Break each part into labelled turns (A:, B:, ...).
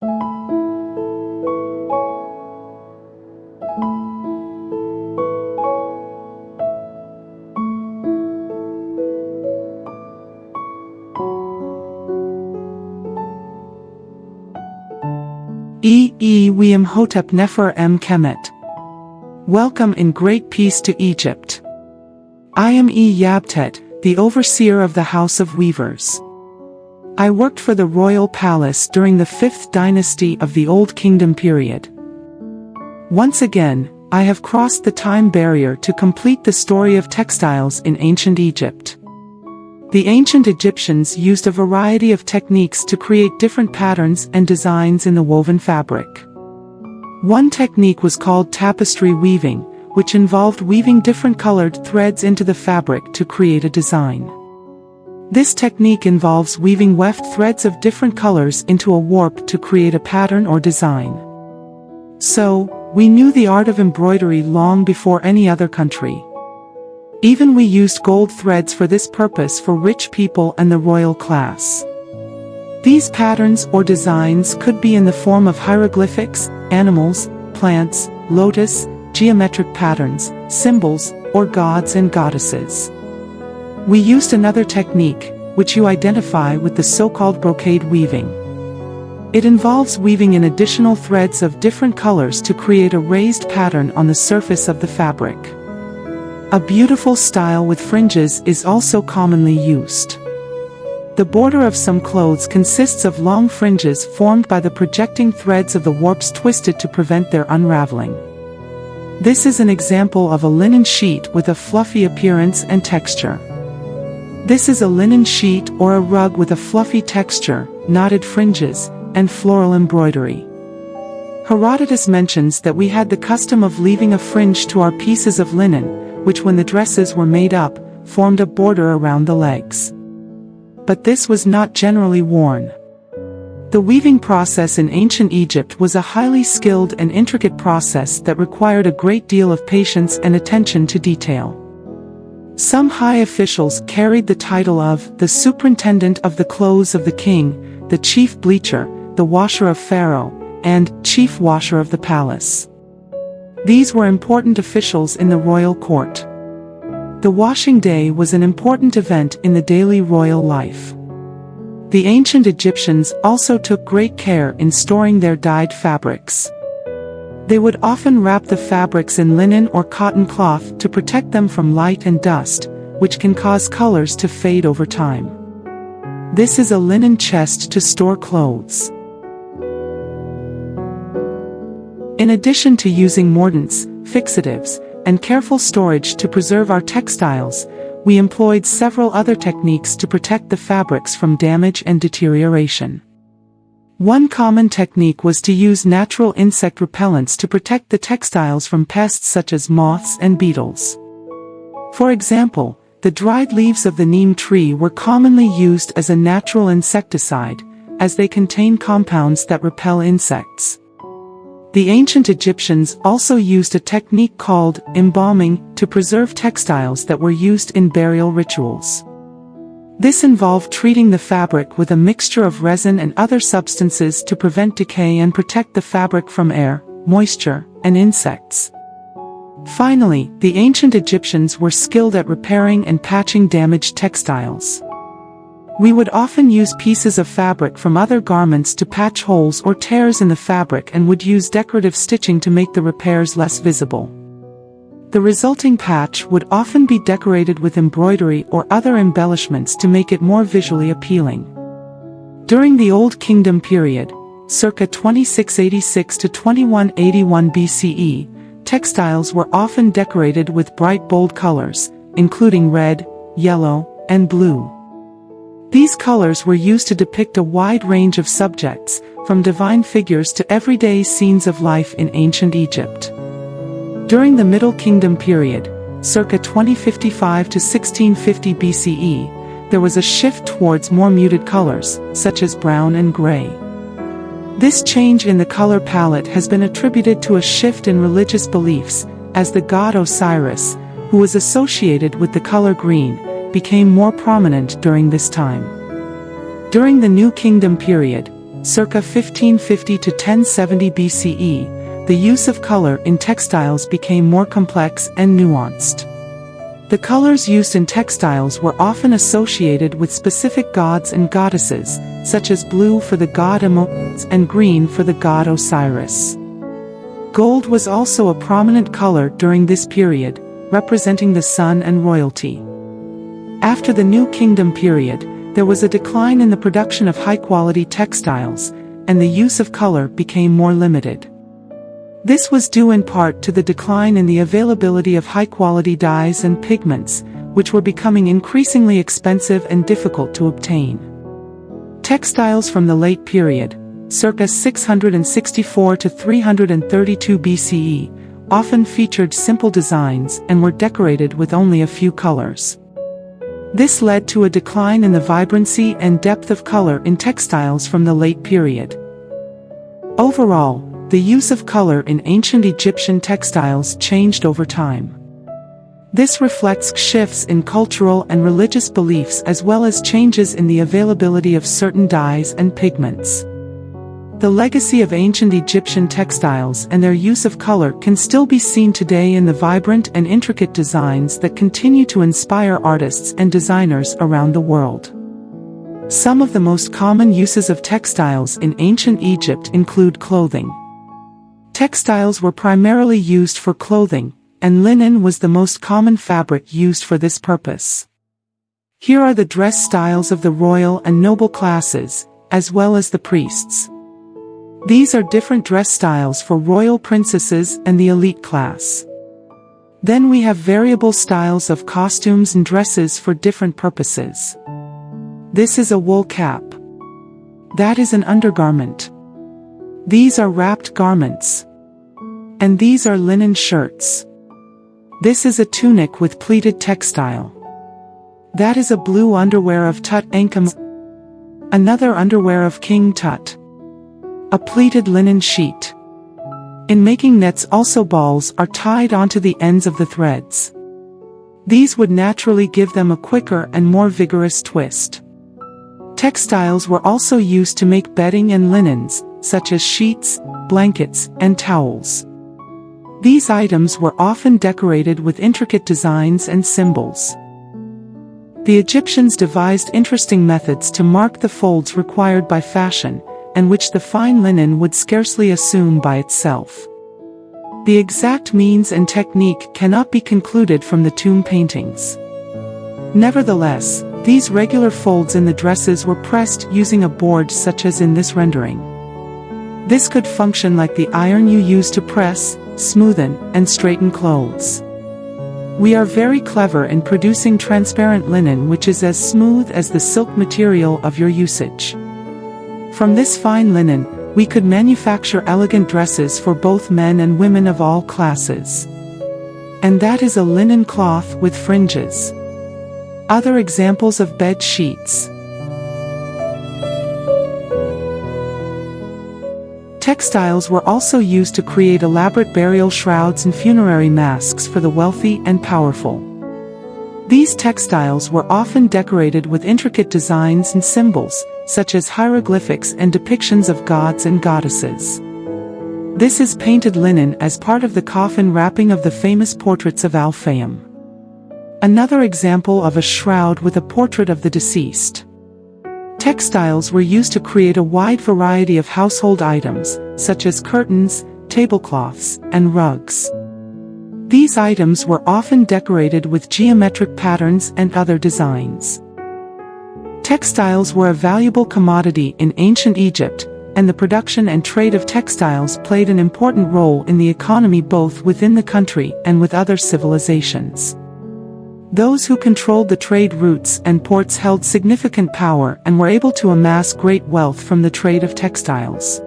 A: IYABTET Nefer Kemet. Welcome in great peace to Egypt. I am IYABTET, the overseer of the House of Weavers. I worked for the royal palace during the 5th dynasty of the Old Kingdom period. Once again, I have crossed the time barrier to complete the story of textiles in ancient Egypt. The ancient Egyptians used a variety of techniques to create different patterns and designs in the woven fabric. One technique was called tapestry weaving, which involved weaving different colored threads into the fabric to create a design. This technique involves weaving weft threads of different colors into a warp to create a pattern or design. So, we knew the art of embroidery long before any other country. Even we used gold threads for this purpose for rich people and the royal class. These patterns or designs could be in the form of hieroglyphics, animals, plants, lotus, geometric patterns, symbols, or gods and goddesses. We used another technique, which you identify with the so-called brocade weaving. It involves weaving in additional threads of different colors to create a raised pattern on the surface of the fabric. A beautiful style with fringes is also commonly used. The border of some clothes consists of long fringes formed by the projecting threads of the warps twisted to prevent their unraveling. This is an example of a linen sheet with a fluffy appearance and texture. This is a linen sheet or a rug with a fluffy texture, knotted fringes, and floral embroidery. Herodotus mentions that we had the custom of leaving a fringe to our pieces of linen, which when the dresses were made up, formed a border around the legs. But this was not generally worn. The weaving process in ancient Egypt was a highly skilled and intricate process that required a great deal of patience and attention to detail. Some high officials carried the title of the superintendent of the clothes of the king, the chief bleacher, the washer of Pharaoh, and chief washer of the palace. These were important officials in the royal court. The washing day was an important event in the daily royal life. The ancient Egyptians also took great care in storing their dyed fabrics. They would often wrap the fabrics in linen or cotton cloth to protect them from light and dust, which can cause colors to fade over time. This is a linen chest to store clothes. In addition to using mordants, fixatives, and careful storage to preserve our textiles, we employed several other techniques to protect the fabrics from damage and deterioration. One common technique was to use natural insect repellents to protect the textiles from pests such as moths and beetles. For example, the dried leaves of the neem tree were commonly used as a natural insecticide, as they contain compounds that repel insects. The ancient Egyptians also used a technique called embalming to preserve textiles that were used in burial rituals. This involved treating the fabric with a mixture of resin and other substances to prevent decay and protect the fabric from air, moisture, and insects. Finally, the ancient Egyptians were skilled at repairing and patching damaged textiles. We would often use pieces of fabric from other garments to patch holes or tears in the fabric and would use decorative stitching to make the repairs less visible. The resulting patch would often be decorated with embroidery or other embellishments to make it more visually appealing. During the Old Kingdom period, circa 2686 to 2181 BCE, textiles were often decorated with bright bold colors, including red, yellow, and blue. These colors were used to depict a wide range of subjects, from divine figures to everyday scenes of life in ancient Egypt. During the Middle Kingdom period, circa 2055 to 1650 BCE, there was a shift towards more muted colors, such as brown and gray. This change in the color palette has been attributed to a shift in religious beliefs, as the god Osiris, who was associated with the color green, became more prominent during this time. During the New Kingdom period, circa 1550 to 1070 BCE, the use of color in textiles became more complex and nuanced. The colors used in textiles were often associated with specific gods and goddesses, such as blue for the god Ammon and green for the god Osiris. Gold was also a prominent color during this period, representing the sun and royalty. After the New Kingdom period, there was a decline in the production of high-quality textiles, and the use of color became more limited. This was due in part to the decline in the availability of high-quality dyes and pigments, which were becoming increasingly expensive and difficult to obtain. Textiles from the late period, circa 664 to 332 BCE, often featured simple designs and were decorated with only a few colors. This led to a decline in the vibrancy and depth of color in textiles from the late period. Overall, the use of color in ancient Egyptian textiles changed over time. This reflects shifts in cultural and religious beliefs as well as changes in the availability of certain dyes and pigments. The legacy of ancient Egyptian textiles and their use of color can still be seen today in the vibrant and intricate designs that continue to inspire artists and designers around the world. Some of the most common uses of textiles in ancient Egypt include clothing. Textiles were primarily used for clothing, and linen was the most common fabric used for this purpose. Here are the dress styles of the royal and noble classes, as well as the priests. These are different dress styles for royal princesses and the elite class. Then we have variable styles of costumes and dresses for different purposes. This is a wool cap. That is an undergarment. These are wrapped garments. And these are linen shirts. This is a tunic with pleated textile. That is a blue underwear of Tut Ankh-Amun. Another underwear of King Tut. A pleated linen sheet. In making nets also balls are tied onto the ends of the threads. These would naturally give them a quicker and more vigorous twist. Textiles were also used to make bedding and linens, such as sheets, blankets, and towels. These items were often decorated with intricate designs and symbols. The Egyptians devised interesting methods to mark the folds required by fashion, and which the fine linen would scarcely assume by itself. The exact means and technique cannot be concluded from the tomb paintings. Nevertheless, these regular folds in the dresses were pressed using a board such as in this rendering. This could function like the iron you use to press, smoothen, and straighten clothes. We are very clever in producing transparent linen which is as smooth as the silk material of your usage. From this fine linen, we could manufacture elegant dresses for both men and women of all classes. And that is a linen cloth with fringes. Other examples of bed sheets. Textiles were also used to create elaborate burial shrouds and funerary masks for the wealthy and powerful. These textiles were often decorated with intricate designs and symbols, such as hieroglyphics and depictions of gods and goddesses. This is painted linen as part of the coffin wrapping of the famous portraits of Al-Fayum. Another example of a shroud with a portrait of the deceased. Textiles were used to create a wide variety of household items, such as curtains, tablecloths, and rugs. These items were often decorated with geometric patterns and other designs. Textiles were a valuable commodity in ancient Egypt, and the production and trade of textiles played an important role in the economy both within the country and with other civilizations. Those who controlled the trade routes and ports held significant power and were able to amass great wealth from the trade of textiles.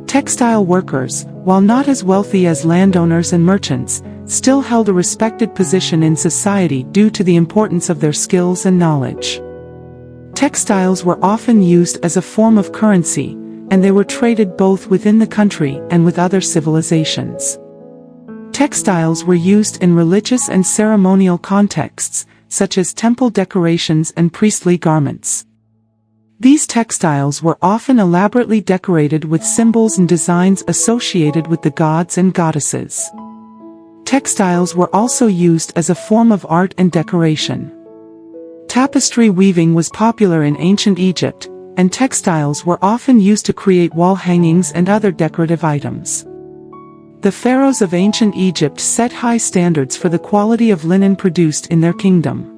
A: Textile workers, while not as wealthy as landowners and merchants, still held a respected position in society due to the importance of their skills and knowledge. Textiles were often used as a form of currency, and they were traded both within the country and with other civilizations. Textiles were used in religious and ceremonial contexts, such as temple decorations and priestly garments. These textiles were often elaborately decorated with symbols and designs associated with the gods and goddesses. Textiles were also used as a form of art and decoration. Tapestry weaving was popular in ancient Egypt, and textiles were often used to create wall hangings and other decorative items. The pharaohs of ancient Egypt set high standards for the quality of linen produced in their kingdom.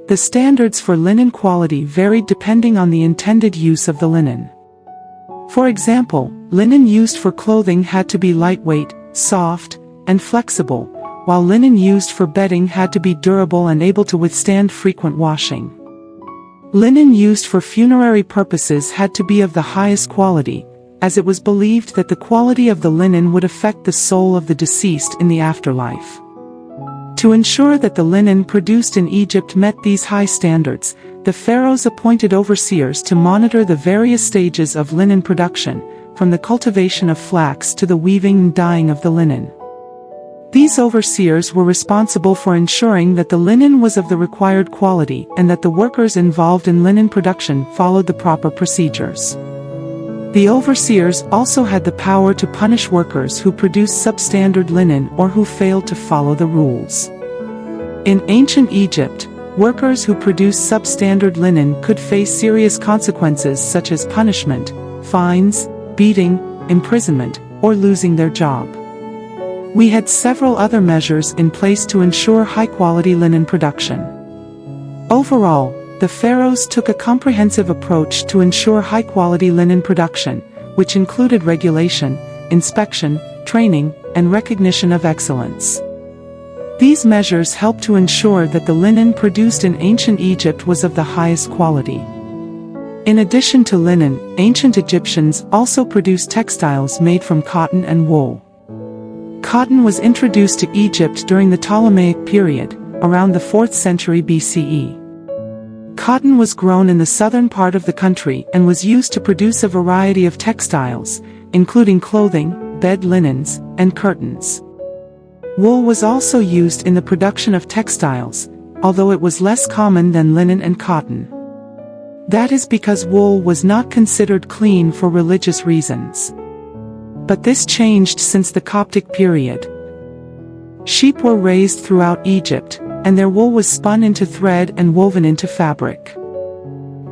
A: The standards for linen quality varied depending on the intended use of the linen. For example, linen used for clothing had to be lightweight, soft, and flexible, while linen used for bedding had to be durable and able to withstand frequent washing. Linen used for funerary purposes had to be of the highest quality, as it was believed that the quality of the linen would affect the soul of the deceased in the afterlife. To ensure that the linen produced in Egypt met these high standards, the pharaohs appointed overseers to monitor the various stages of linen production, from the cultivation of flax to the weaving and dyeing of the linen. These overseers were responsible for ensuring that the linen was of the required quality and that the workers involved in linen production followed the proper procedures. The overseers also had the power to punish workers who produced substandard linen or who failed to follow the rules. In ancient Egypt, workers who produced substandard linen could face serious consequences such as punishment, fines, beating, imprisonment, or losing their job. We had several other measures in place to ensure high-quality linen production. Overall, the pharaohs took a comprehensive approach to ensure high-quality linen production, which included regulation, inspection, training, and recognition of excellence. These measures helped to ensure that the linen produced in ancient Egypt was of the highest quality. In addition to linen, ancient Egyptians also produced textiles made from cotton and wool. Cotton was introduced to Egypt during the Ptolemaic period, around the 4th century BCE. Cotton was grown in the southern part of the country and was used to produce a variety of textiles, including clothing, bed linens, and curtains. Wool was also used in the production of textiles, although it was less common than linen and cotton. That is because wool was not considered clean for religious reasons. But this changed since the Coptic period. Sheep were raised throughout Egypt, and their wool was spun into thread and woven into fabric.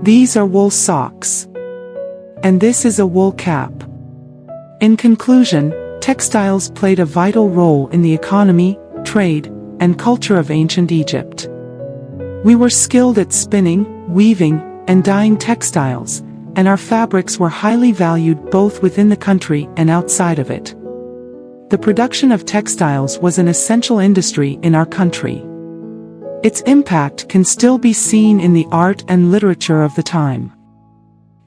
A: These are wool socks. And this is a wool cap. In conclusion, textiles played a vital role in the economy, trade, and culture of ancient Egypt. We were skilled at spinning, weaving, and dyeing textiles, and our fabrics were highly valued both within the country and outside of it. The production of textiles was an essential industry in our country. Its impact can still be seen in the art and literature of the time.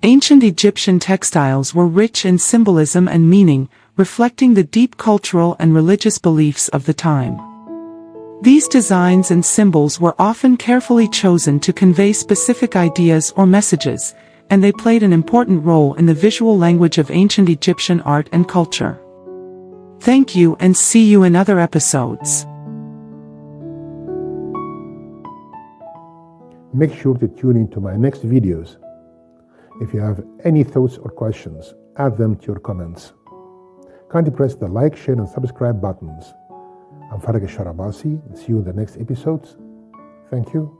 A: Ancient Egyptian textiles were rich in symbolism and meaning, reflecting the deep cultural and religious beliefs of the time. These designs and symbols were often carefully chosen to convey specific ideas or messages, and they played an important role in the visual language of ancient Egyptian art and culture. Thank you and see you in other episodes.
B: Make sure to tune into my next videos. If you have any thoughts or questions, add them to your comments. Kindly press the like, share, and subscribe buttons. I'm Farag Al-Sharabasi. See you in the next episodes. Thank you.